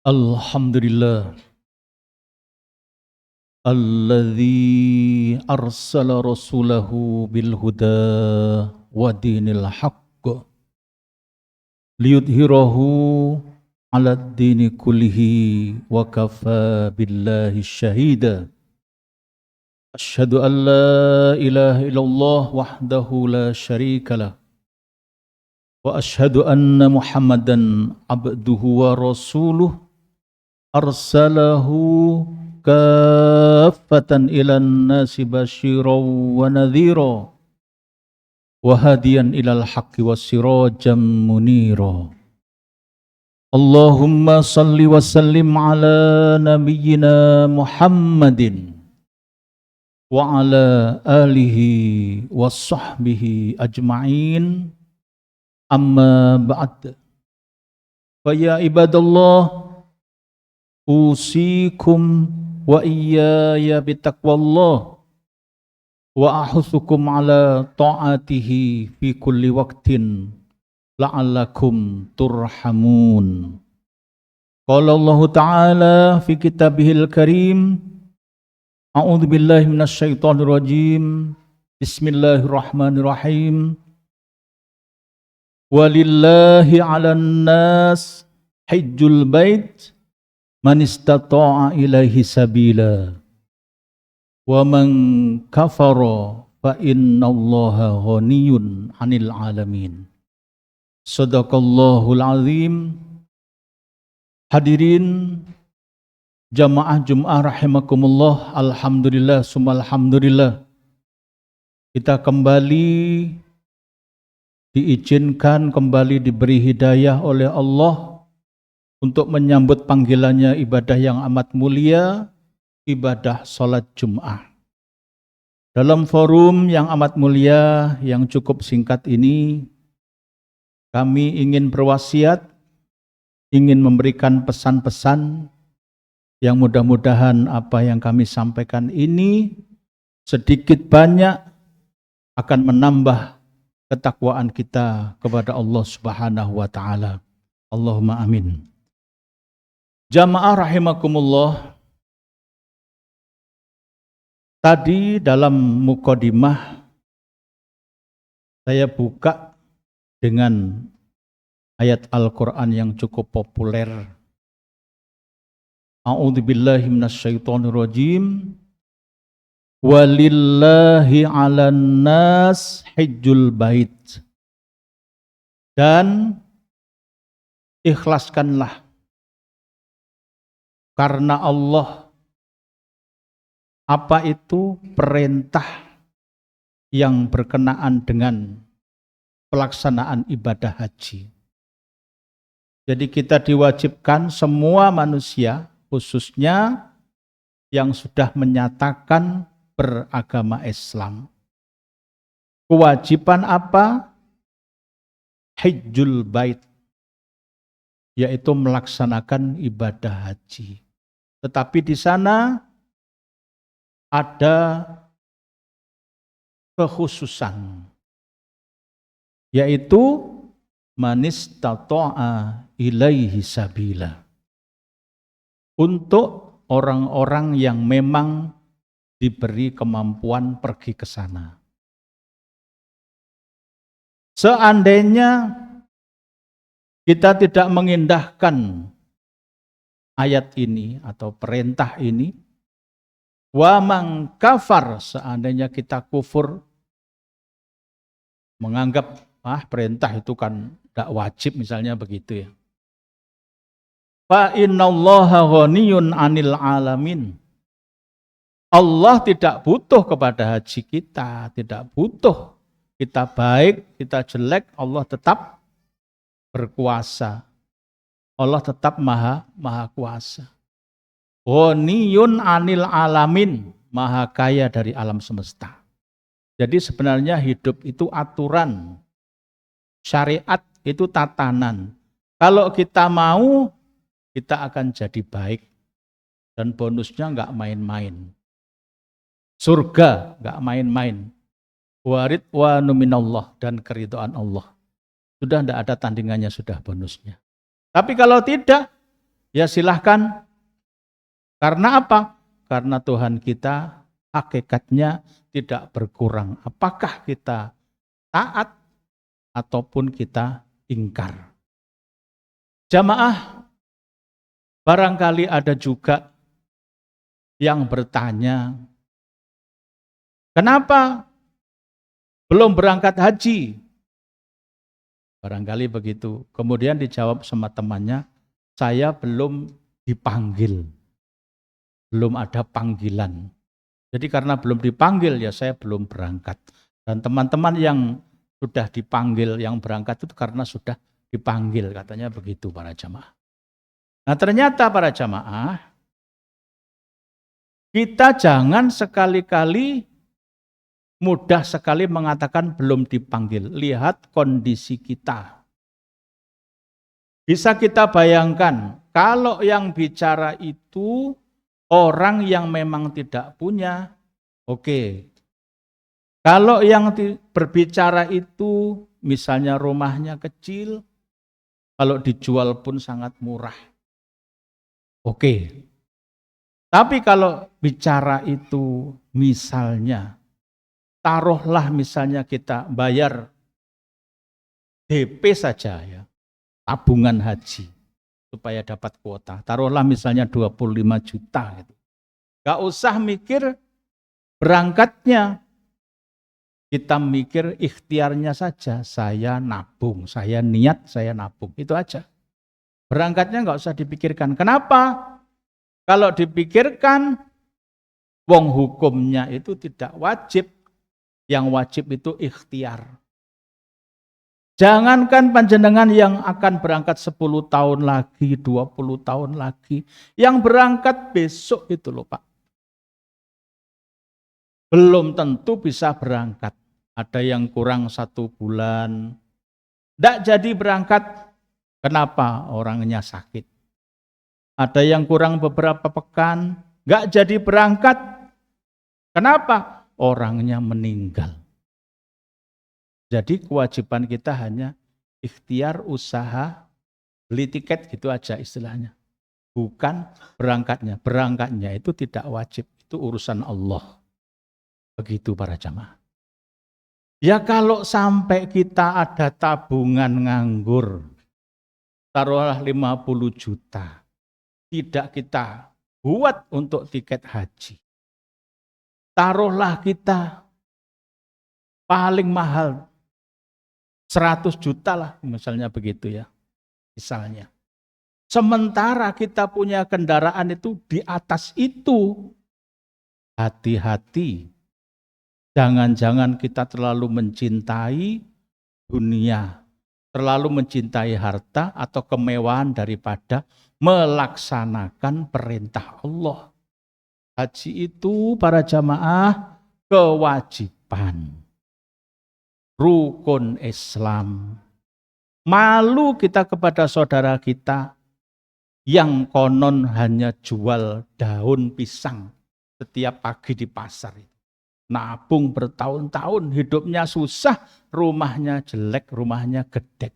Alhamdulillah alladzi arsala rasulahu bil huda wa dinil haqq liyudhhirahu 'ala ad-dini kullihi wa kafa billahi syahida. Asyhadu an la ilaha illallah wahdahu la syarika lah wa asyhadu anna Muhammadan abduhu wa rasuluh arsalahu kaffatan ilan nasi basyiran wa nadhira wa hadiyan ilal haqqi wassirajan munira. Allahumma salli wa sallim ala nabiyyina Muhammadin wa ala alihi wa sahbihi ajma'in, amma ba'd. Fa ya ibadallah, usikum wa iyaya bitaqwallah wa ahuthukum ala ta'atihi fi kulli waqtin la'allakum turhamun. Qala Allah Ta'ala fi kitabihil karim, a'udzu billahi minasy syaithanir rajim, bismillahirrahmanirrahim. Walillahi 'alan nas hajjul bait man istata'a ilaihi sabila wa man kafara fa innallaha ghaniyun 'anil 'alamin. Shadaqallahul azim. Hadirin jamaah Jumat rahimakumullah, alhamdulillah summa alhamdulillah, kita kembali diizinkan, kembali diberi hidayah oleh Allah untuk menyambut panggilannya ibadah yang amat mulia, ibadah sholat Jum'ah. Dalam forum yang amat mulia, yang cukup singkat ini, kami ingin berwasiat, ingin memberikan pesan-pesan yang mudah-mudahan apa yang kami sampaikan ini sedikit banyak akan menambah ketakwaan kita kepada Allah Subhanahu wa Ta'ala. Allahumma amin. Jamaah rahimakumullah, tadi dalam mukadimah saya buka dengan ayat Al-Quran yang cukup populer. A'udzu billahi minasyaitonir rajim. Walillahi 'alan nas hajjul bait. Dan ikhlaskanlah karena Allah. Apa itu perintah yang berkenaan dengan pelaksanaan ibadah haji? Jadi kita diwajibkan, semua manusia khususnya yang sudah menyatakan beragama Islam. Kewajiban apa? Hajjul bait, yaitu melaksanakan ibadah haji. Tetapi di sana ada kekhususan, yaitu manistata'a ilaihi sabila. Untuk orang-orang yang memang diberi kemampuan pergi ke sana. Seandainya kita tidak mengindahkan ayat ini atau perintah ini, wa man kafar, seandainya kita kufur, menganggap perintah itu kan tidak wajib misalnya begitu ya. Fa innallaha ghaniyun 'anil 'alamin. Allah tidak butuh kepada haji kita, tidak butuh kita baik, kita jelek, Allah tetap berkuasa. Allah tetap maha kuasa. Ghaniyun 'anil 'alamin, maha kaya dari alam semesta. Jadi sebenarnya hidup itu aturan, syariat itu tatanan. Kalau kita mau, kita akan jadi baik. Dan bonusnya enggak main-main. Surga enggak main-main. Waridwanu minallah, dan keridhaan Allah. Sudah enggak ada tandingannya, sudah bonusnya. Tapi kalau tidak, Ya silahkan. Karena apa? Karena Tuhan kita hakikatnya tidak berkurang. Apakah kita taat ataupun kita ingkar? Jamaah, barangkali ada juga yang bertanya, kenapa belum berangkat haji? Barangkali begitu. Kemudian dijawab sama temannya, saya belum dipanggil. Belum ada panggilan. Jadi karena belum dipanggil ya saya belum berangkat. Dan teman-teman yang sudah dipanggil, yang berangkat itu karena sudah dipanggil, katanya begitu para jamaah. Nah ternyata para jamaah, kita jangan sekali-kali mudah sekali mengatakan belum dipanggil. Lihat kondisi kita. Bisa kita bayangkan, kalau yang bicara itu orang yang memang tidak punya, oke. Kalau yang berbicara itu misalnya rumahnya kecil, kalau dijual pun sangat murah. Oke. Tapi kalau bicara itu misalnya, taruhlah misalnya kita bayar DP saja ya, tabungan haji supaya dapat kuota. Taruhlah misalnya 25 juta gitu. Gak usah mikir berangkatnya. Kita mikir ikhtiarnya saja, saya nabung, saya niat, saya nabung. Itu aja. Berangkatnya nggak usah dipikirkan. Kenapa? Kalau dipikirkan, wong hukumnya itu tidak wajib. Yang wajib itu ikhtiar. Jangankan panjenengan yang akan berangkat 10 tahun lagi, 20 tahun lagi. Yang berangkat besok itu loh Pak. Belum tentu bisa berangkat. Ada yang kurang 1 bulan. Tidak jadi berangkat. Kenapa? Orangnya sakit. Ada yang kurang beberapa pekan. Nggak jadi berangkat. Kenapa? Orangnya meninggal. Jadi kewajiban kita hanya ikhtiar, usaha, beli tiket gitu aja istilahnya. Bukan berangkatnya. Berangkatnya itu tidak wajib. Itu urusan Allah. Begitu para jamaah. Ya kalau sampai kita ada tabungan nganggur, taruhlah 50 juta, tidak kita buat untuk tiket haji. Taruhlah kita paling mahal 100 juta lah, misalnya begitu ya, misalnya. Sementara kita punya kendaraan itu di atas itu, hati-hati. Jangan-jangan kita terlalu mencintai dunia, terlalu mencintai harta atau kemewahan daripada melaksanakan perintah Allah. Haji itu para jamaah kewajiban, rukun Islam. Malu kita kepada saudara kita yang konon hanya jual daun pisang setiap pagi di pasar. Nabung bertahun-tahun, hidupnya susah, rumahnya jelek, rumahnya gedek.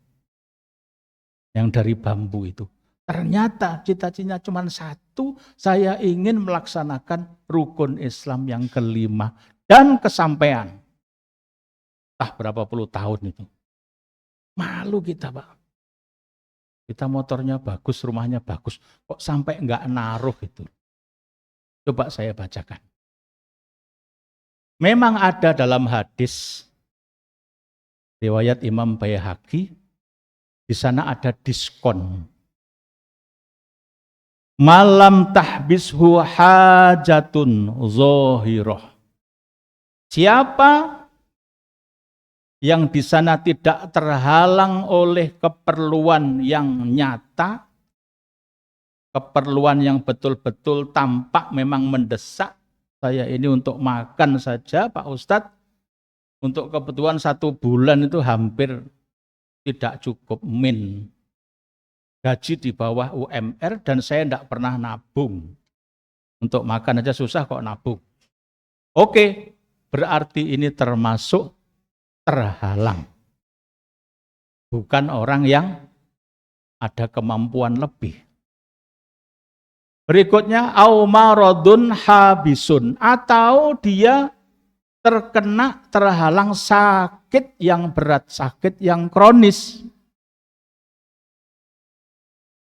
Yang dari bambu itu. Ternyata cita-citanya cuma satu, saya ingin melaksanakan rukun Islam yang kelima. Dan kesampaian. Entah berapa puluh tahun itu. Malu kita Pak. Kita motornya bagus, rumahnya bagus. Kok sampai enggak naruh itu. Coba saya bacakan. Memang ada dalam hadis riwayat Imam Baihaqi, di sana ada diskon. Malam tahbishu hajatun zahirah. Siapa yang di sana tidak terhalang oleh keperluan yang nyata, keperluan yang betul-betul tampak memang mendesak, saya ini untuk makan saja Pak Ustadz, untuk kebutuhan 1 bulan itu hampir tidak cukup min. Gaji di bawah UMR dan saya tidak pernah nabung. Untuk makan aja susah kok nabung. Oke, berarti ini termasuk terhalang. Bukan orang yang ada kemampuan lebih. Berikutnya au maradun habisun, atau dia terhalang sakit yang berat, sakit yang kronis.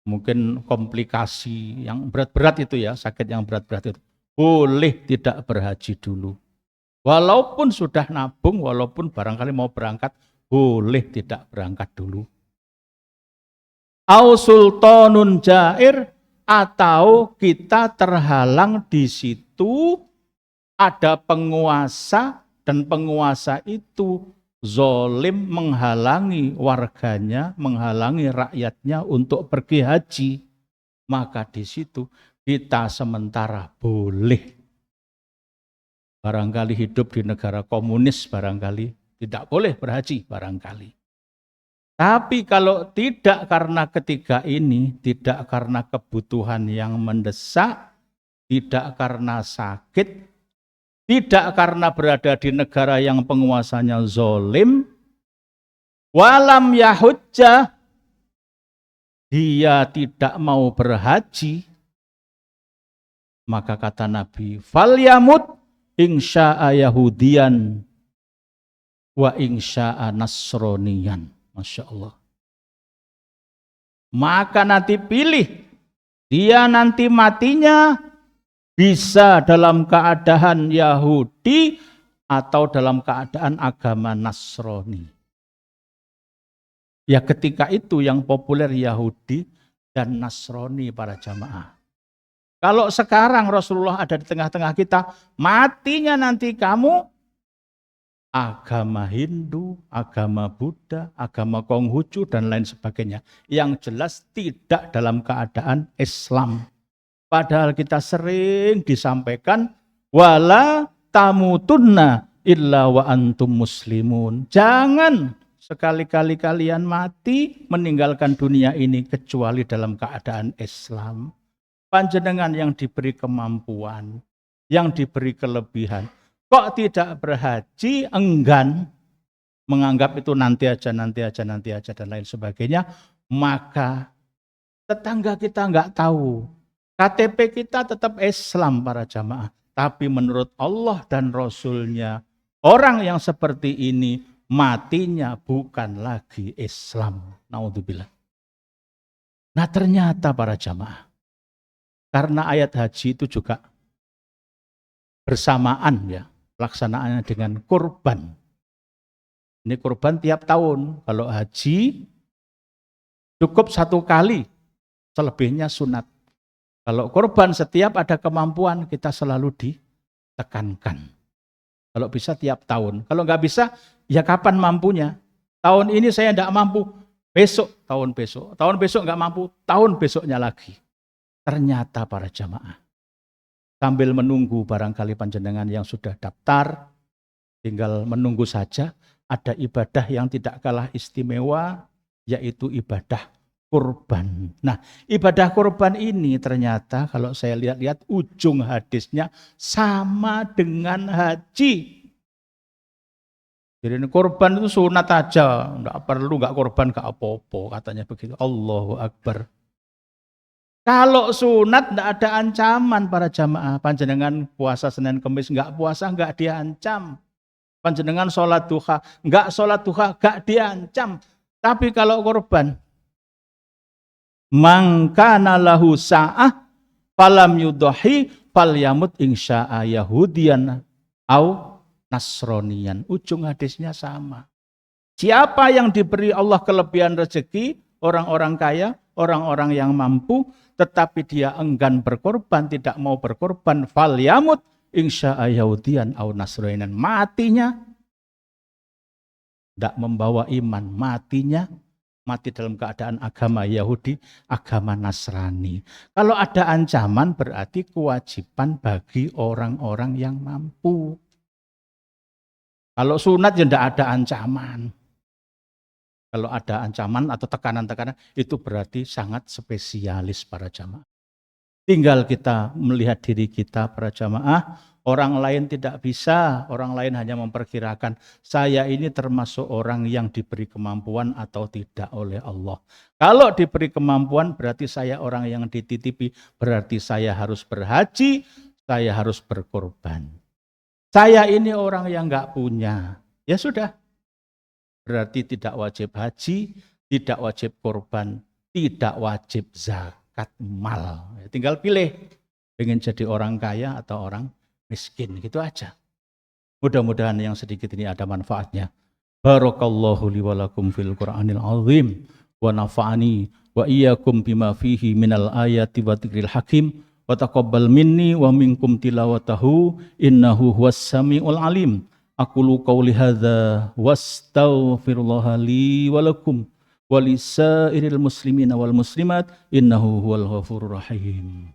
Mungkin komplikasi yang berat-berat itu ya, sakit yang berat-berat itu. Boleh tidak berhaji dulu. Walaupun sudah nabung, walaupun barangkali mau berangkat, boleh tidak berangkat dulu. Au sultanun jair, atau kita terhalang di situ ada penguasa dan penguasa itu zolim menghalangi warganya, menghalangi rakyatnya untuk pergi haji. Maka di situ kita sementara boleh. Barangkali hidup di negara komunis, barangkali tidak boleh berhaji, barangkali. Tapi kalau tidak karena ketiga ini, tidak karena kebutuhan yang mendesak, tidak karena sakit, tidak karena berada di negara yang penguasanya zolim, walam yahujjah, dia tidak mau berhaji, maka kata Nabi, falyamut insya'a yahudiyan wa insya'a nasroniyan. Masya Allah. Maka nanti pilih, dia nanti matinya bisa dalam keadaan Yahudi atau dalam keadaan agama Nasrani. Ya ketika itu yang populer Yahudi dan Nasrani para jamaah. Kalau sekarang Rasulullah ada di tengah-tengah kita, matinya nanti kamu agama Hindu, agama Buddha, agama Konghucu, dan lain sebagainya. Yang jelas tidak dalam keadaan Islam. Padahal kita sering disampaikan, wala tamutunna illa wa antum muslimun. Jangan sekali-kali kalian mati meninggalkan dunia ini kecuali dalam keadaan Islam. Panjenengan yang diberi kemampuan, yang diberi kelebihan, kok tidak berhaji, enggan, menganggap itu nanti aja, dan lain sebagainya, maka tetangga kita enggak tahu. KTP kita tetap Islam para jamaah. Tapi menurut Allah dan Rasulnya, orang yang seperti ini matinya bukan lagi Islam. Naudzubillah. Nah ternyata para jamaah, karena ayat haji itu juga bersamaan ya, pelaksanaannya dengan kurban. Ini kurban tiap tahun. Kalau haji cukup 1 kali, selebihnya sunat. Kalau kurban setiap ada kemampuan, kita selalu ditekankan. Kalau bisa tiap tahun. Kalau nggak bisa, ya kapan mampunya? Tahun ini saya nggak mampu, besok, tahun besok. Tahun besok nggak mampu, tahun besoknya lagi. Ternyata para jamaah, sambil menunggu barangkali panjenengan yang sudah daftar, tinggal menunggu saja, ada ibadah yang tidak kalah istimewa, yaitu ibadah kurban. Nah, ibadah kurban ini ternyata kalau saya lihat-lihat ujung hadisnya sama dengan haji. Jadi kurban itu sunat aja, enggak perlu, enggak kurban, enggak apa-apa, katanya begitu. Allahu Akbar. Kalau sunat enggak ada ancaman para jamaah. Panjenengan puasa Senin Kemis enggak puasa enggak diancam. Panjenengan sholat duha enggak sholat duha enggak diancam. Tapi kalau kurban, mangkana lahu sa'ah falam yudhi falyamut insya'a yahudiyan au nasroniyan. Ujung hadisnya sama. Siapa yang diberi Allah kelebihan rezeki, orang-orang kaya, orang-orang yang mampu, tetapi dia enggan berkorban, tidak mau berkorban, falyamut insya'a yahudiyan au nasroniyan. Matinya tidak membawa iman, matinya mati dalam keadaan agama Yahudi, agama Nasrani. Kalau ada ancaman berarti kewajiban bagi orang-orang yang mampu. Kalau sunat ya tidak ada ancaman. Kalau ada ancaman atau tekanan-tekanan, itu berarti sangat spesialis para jamaah. Tinggal kita melihat diri kita para jamaah, Orang lain tidak bisa, orang lain hanya memperkirakan. Saya ini termasuk orang yang diberi kemampuan atau tidak oleh Allah. Kalau diberi kemampuan berarti saya orang yang dititipi, berarti saya harus berhaji, saya harus berkorban. Saya ini orang yang nggak punya, ya sudah. Berarti tidak wajib haji, tidak wajib korban, tidak wajib zakat mal. Tinggal pilih, pengen jadi orang kaya atau orang miskin, gitu aja. Mudah-mudahan yang sedikit ini ada manfaatnya. Barakallahu li wa lakum fil Qur'anil azim wa nafa'ani wa iyyakum bima fihi minal ayati wa dzikril hakim wa taqabbal minni wa minkum tilawatahu innahu huwas samiul alim. Aqulu qawli hadza wastaghfirullaha li wa lakum wa lisairil muslimina wal muslimat innahu huwal ghafurur rahim.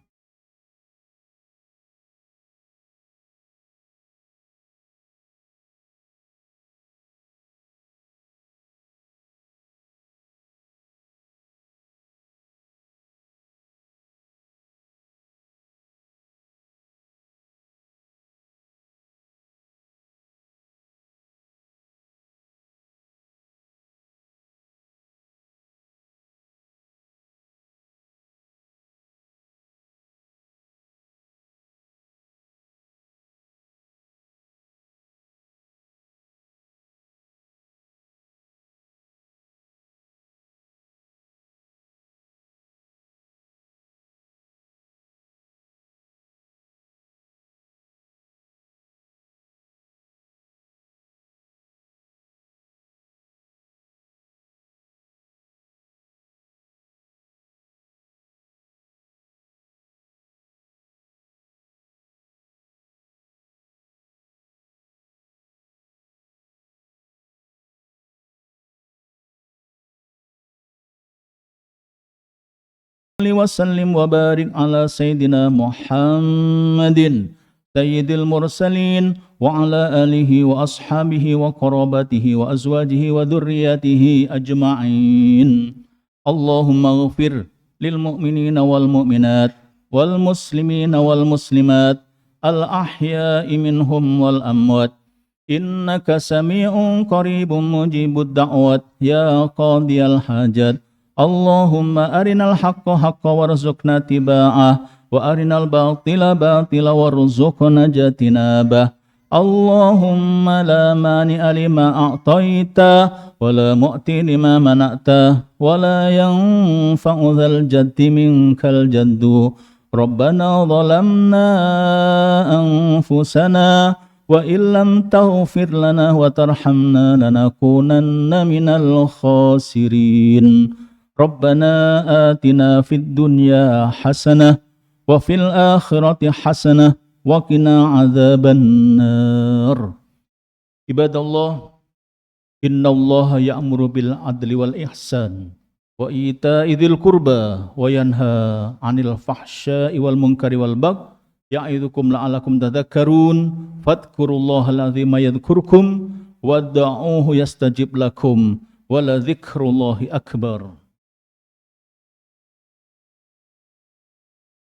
Wasallim wa barik ala sayyidina Muhammadin sayyidil mursalin wa ala alihi wa ashabihi wa qarabatihi wa azwajihi wa dhurriyyatihi ajma'in. Allahumma ghafir lil mu'minina wal mu'minat wal muslimina wal muslimat al ahya'i minhum wal amwat innaka sami'un qaribun mujibud da'wat ya qadiyal hajat. Allahumma arinal haqqa haqqa warzuqna tiba'ah wa arinal batila batila warzuqna jatinabah. Allahumma la mani'a lima a'taita wa la mu'ti lima mana'ta wa la yanfa'u dhal jaddi minkal jaddu. Rabbana zalamna anfusana wa illam taghfir lana wa tarhamna lanakunanna minal khasirin. Rabbana atina fid dunya hasanah wa fil akhirati hasanah wa qina adzaban nar. Ibadallah, innallaha ya'muru bil adli wal ihsan wa ita'i dzil qurba wa yanha 'anil fahsya'i wal munkari wal baghi ya'idzukum la'allakum tadhakkarun fadhkurullahal azima yadhkurkum wad'uuhu yastajib lakum wa la dzikrullahi akbar.